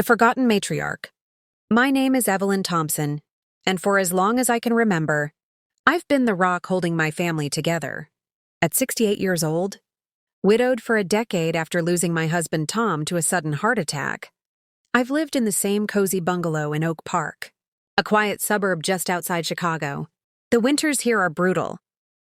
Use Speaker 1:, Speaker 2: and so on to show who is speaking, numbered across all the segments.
Speaker 1: The Forgotten Matriarch. My name is Evelyn Thompson, and for as long as I can remember, I've been the rock holding my family together. At 68 years old, widowed for a decade after losing my husband Tom to a sudden heart attack, I've lived in the same cozy bungalow in Oak Park, a quiet suburb just outside Chicago. The winters here are brutal,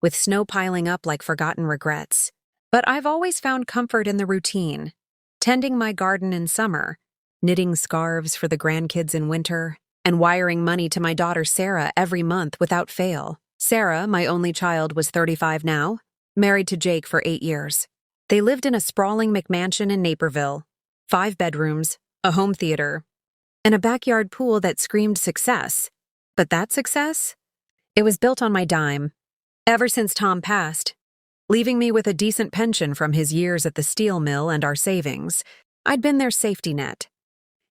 Speaker 1: with snow piling up like forgotten regrets. But I've always found comfort in the routine, tending my garden in summer, knitting scarves for the grandkids in winter, and wiring money to my daughter Sarah every month without fail. Sarah, my only child, was 35 now, married to Jake for 8 years. They lived in a sprawling McMansion in Naperville, 5 bedrooms, a home theater, and a backyard pool that screamed success. But that success? It was built on my dime. Ever since Tom passed, leaving me with a decent pension from his years at the steel mill and our savings, I'd been their safety net.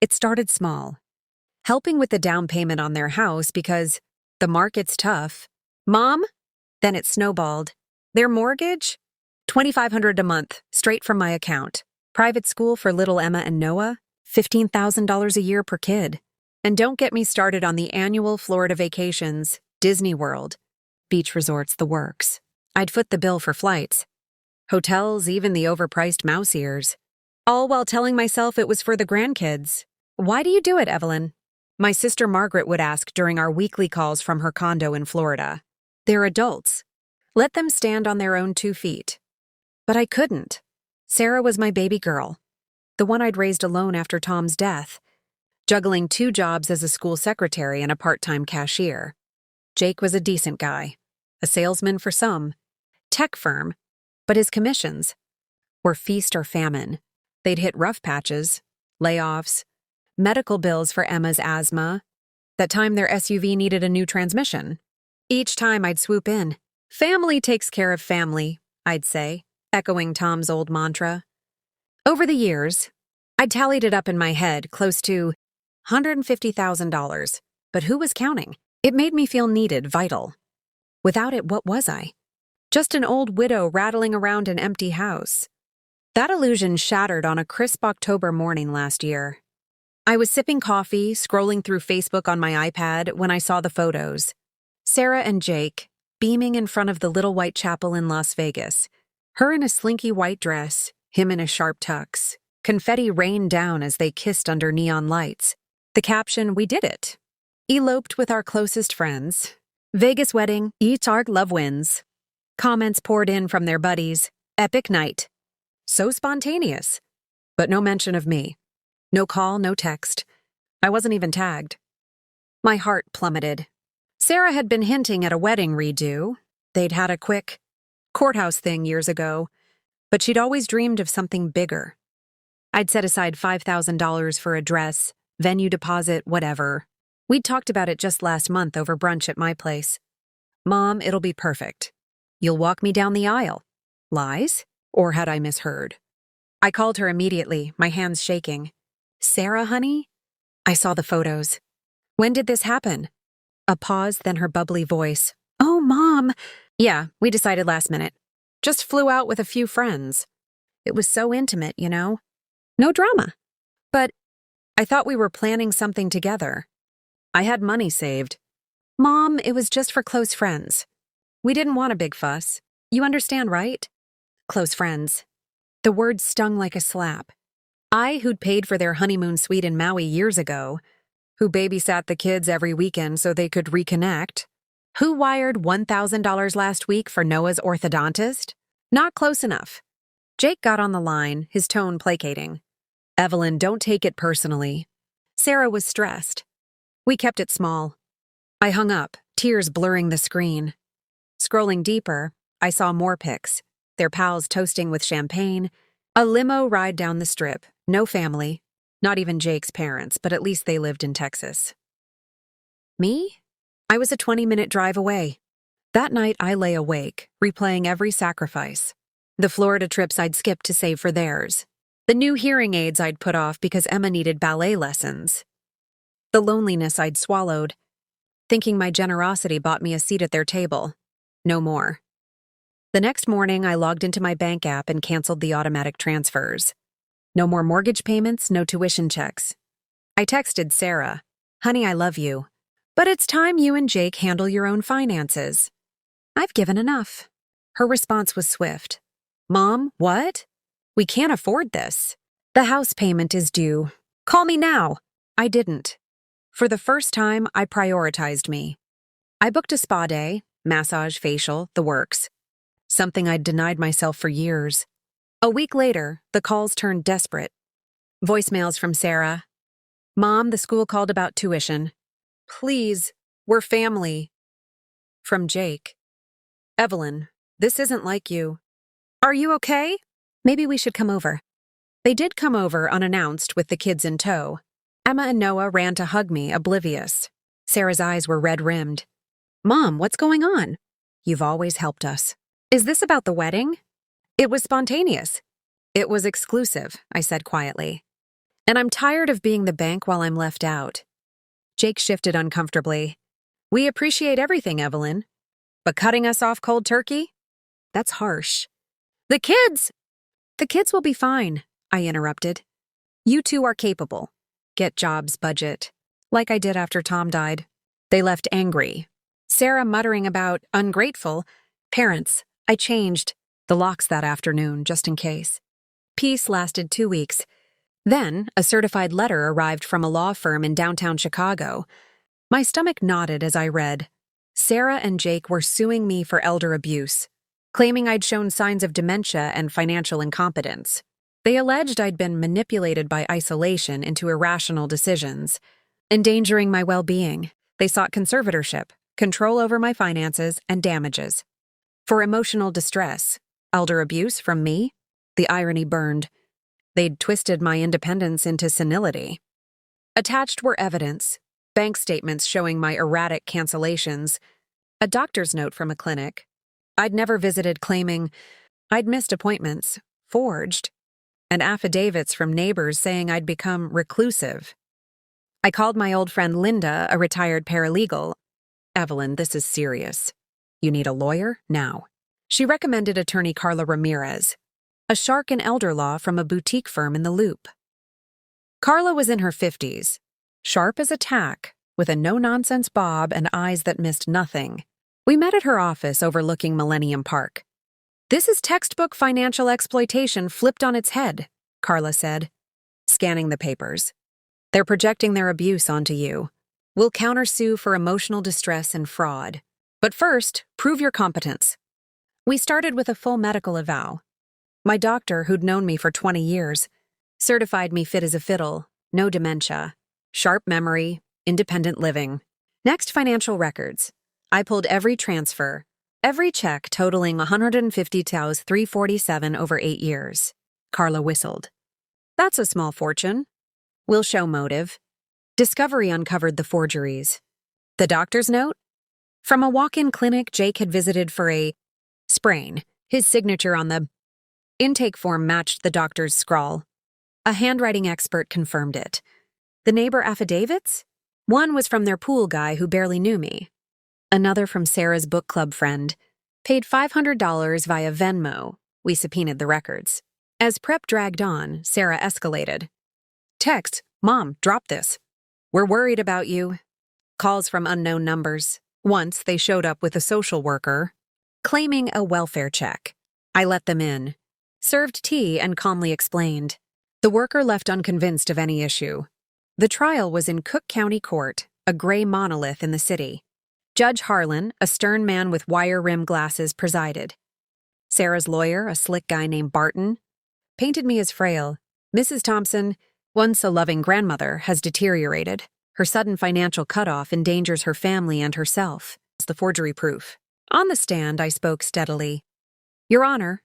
Speaker 1: It started small, helping with the down payment on their house because the market's tough. Mom? Then it snowballed. Their mortgage? $2,500 a month, straight from my account. Private school for little Emma and Noah? $15,000 a year per kid. And don't get me started on the annual Florida vacations, Disney World, beach resorts, the works. I'd foot the bill for flights, hotels, even the overpriced mouse ears. All while telling myself it was for the grandkids. Why do you do it, Evelyn? My sister Margaret would ask during our weekly calls from her condo in Florida. They're adults. Let them stand on their own 2 feet. But I couldn't. Sarah was my baby girl, the one I'd raised alone after Tom's death, juggling 2 jobs as a school secretary and a part-time cashier. Jake was a decent guy, a salesman for some tech firm, but his commissions were feast or famine. They'd hit rough patches, layoffs, medical bills for Emma's asthma, that time their SUV needed a new transmission. Each time I'd swoop in. Family takes care of family, I'd say, echoing Tom's old mantra. Over the years, I'd tallied it up in my head, close to $150,000. But who was counting? It made me feel needed, vital. Without it, what was I? Just an old widow rattling around an empty house. That illusion shattered on a crisp October morning last year. I was sipping coffee, scrolling through Facebook on my iPad when I saw the photos. Sarah and Jake, beaming in front of the Little White Chapel in Las Vegas. Her in a slinky white dress, him in a sharp tux. Confetti rained down as they kissed under neon lights. The caption, "We did it." Eloped with our closest friends. Vegas wedding, each our love wins. Comments poured in from their buddies. Epic night. So spontaneous. But no mention of me. No call, no text. I wasn't even tagged. My heart plummeted. Sarah had been hinting at a wedding redo. They'd had a quick courthouse thing years ago, but she'd always dreamed of something bigger. I'd set aside $5,000 for a dress, venue deposit, whatever. We'd talked about it just last month over brunch at my place. Mom, it'll be perfect. You'll walk me down the aisle. Lies? Or had I misheard? I called her immediately, my hands shaking. Sarah, honey? I saw the photos. When did this happen? A pause, then her bubbly voice. Oh, Mom. Yeah, we decided last minute. Just flew out with a few friends. It was so intimate, you know? No drama. But I thought we were planning something together. I had money saved. Mom, it was just for close friends. We didn't want a big fuss. You understand, right? Close friends. The word stung like a slap. I, who'd paid for their honeymoon suite in Maui years ago, who babysat the kids every weekend so they could reconnect, who wired $1,000 last week for Noah's orthodontist? Not close enough. Jake got on the line, his tone placating. Evelyn, don't take it personally. Sarah was stressed. We kept it small. I hung up, tears blurring the screen. Scrolling deeper, I saw more pics. Their pals toasting with champagne. A limo ride down the strip. No family. Not even Jake's parents, but at least they lived in Texas. Me? I was a 20-minute drive away. That night, I lay awake, replaying every sacrifice. The Florida trips I'd skipped to save for theirs. The new hearing aids I'd put off because Emma needed ballet lessons. The loneliness I'd swallowed, thinking my generosity bought me a seat at their table. No more. The next morning, I logged into my bank app and canceled the automatic transfers. No more mortgage payments, no tuition checks. I texted Sarah, "Honey, I love you, but it's time you and Jake handle your own finances. I've given enough." Her response was swift. "Mom, what? We can't afford this. The house payment is due. Call me now." I didn't. For the first time, I prioritized me. I booked a spa day, massage, facial, the works. Something I'd denied myself for years. A week later, the calls turned desperate. Voicemails from Sarah. "Mom, the school called about tuition. Please, we're family." From Jake. "Evelyn, this isn't like you. Are you okay? Maybe we should come over." They did come over unannounced with the kids in tow. Emma and Noah ran to hug me, oblivious. Sarah's eyes were red-rimmed. "Mom, what's going on?" "You've always helped us." "Is this about the wedding?" "It was spontaneous." "It was exclusive," I said quietly. "And I'm tired of being the bank while I'm left out." Jake shifted uncomfortably. "We appreciate everything, Evelyn. But cutting us off cold turkey? That's harsh." "The kids!" "The kids will be fine," I interrupted. "You two are capable. Get jobs, budget. Like I did after Tom died." They left angry. Sarah muttering about ungrateful. Parents. I changed the locks that afternoon, just in case. Peace lasted 2 weeks. Then, a certified letter arrived from a law firm in downtown Chicago. My stomach knotted as I read. Sarah and Jake were suing me for elder abuse, claiming I'd shown signs of dementia and financial incompetence. They alleged I'd been manipulated by isolation into irrational decisions, endangering my well-being. They sought conservatorship, control over my finances, and damages. For emotional distress, elder abuse from me? The irony burned. They'd twisted my independence into senility. Attached were evidence, bank statements showing my erratic cancellations, a doctor's note from a clinic I'd never visited claiming I'd missed appointments, forged, and affidavits from neighbors saying I'd become reclusive. I called my old friend Linda, a retired paralegal. "Evelyn, this is serious. You need a lawyer now." She recommended attorney Carla Ramirez, a shark in elder law from a boutique firm in the Loop. Carla was in her 50s, sharp as a tack, with a no-nonsense bob and eyes that missed nothing. We met at her office overlooking Millennium Park. "This is textbook financial exploitation flipped on its head," Carla said, scanning the papers. "They're projecting their abuse onto you. We'll countersue for emotional distress and fraud. But first, prove your competence." We started with a full medical eval. My doctor, who'd known me for 20 years, certified me fit as a fiddle, no dementia, sharp memory, independent living. Next, financial records. I pulled every transfer, every check totaling $150,347 over 8 years. Carla whistled. "That's a small fortune. We'll show motive." Discovery uncovered the forgeries. The doctor's note? From a walk-in clinic Jake had visited for a sprain. His signature on the intake form matched the doctor's scrawl. A handwriting expert confirmed it. The neighbor affidavits? One was from their pool guy who barely knew me. Another from Sarah's book club friend. Paid $500 via Venmo. We subpoenaed the records. As prep dragged on, Sarah escalated. Text, "Mom, drop this. We're worried about you." Calls from unknown numbers. Once they showed up with a social worker, claiming a welfare check. I let them in, served tea, and calmly explained. The worker left unconvinced of any issue. The trial was in Cook County Court, a gray monolith in the city. Judge Harlan, a stern man with wire-rimmed glasses, presided. Sarah's lawyer, a slick guy named Barton, painted me as frail. "Mrs. Thompson, once a loving grandmother, has deteriorated. Her sudden financial cutoff endangers her family and herself." It's the forgery proof. On the stand, I spoke steadily. "Your Honor,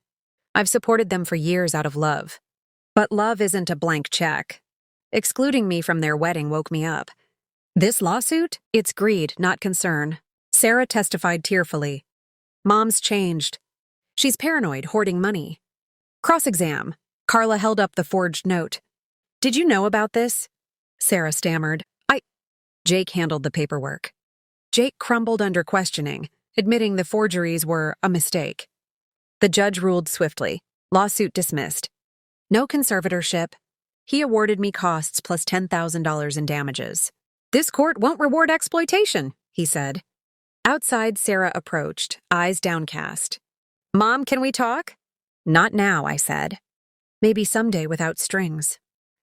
Speaker 1: I've supported them for years out of love. But love isn't a blank check. Excluding me from their wedding woke me up. This lawsuit? It's greed, not concern." Sarah testified tearfully. "Mom's changed. She's paranoid, hoarding money." Cross-exam. Carla held up the forged note. "Did you know about this?" Sarah stammered. Jake handled the paperwork. Jake crumbled under questioning, admitting the forgeries were a mistake. The judge ruled swiftly. Lawsuit dismissed. No conservatorship, He awarded me costs plus $10,000 in damages. "This court won't reward exploitation," he said. Outside, Sarah approached, eyes downcast. "Mom, can we talk?" "Not now," I said. "Maybe someday without strings."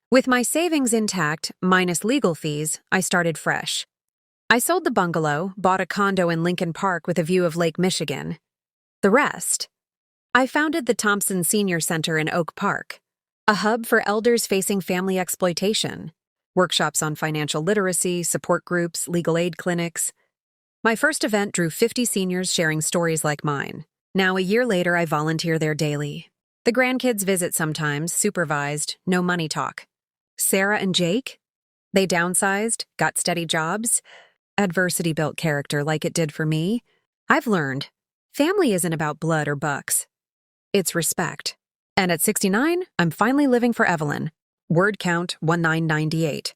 Speaker 1: With my savings intact, minus legal fees, I started fresh. I sold the bungalow, bought a condo in Lincoln Park with a view of Lake Michigan. The rest? I founded the Thompson Senior Center in Oak Park, a hub for elders facing family exploitation, workshops on financial literacy, support groups, legal aid clinics. My first event drew 50 seniors sharing stories like mine. Now, a year later, I volunteer there daily. The grandkids visit sometimes, supervised, no money talk. Sarah and Jake? They downsized, got steady jobs. Adversity built character like it did for me. I've learned, family isn't about blood or bucks. It's respect. And at 69, I'm finally living for Evelyn. Word count 1998.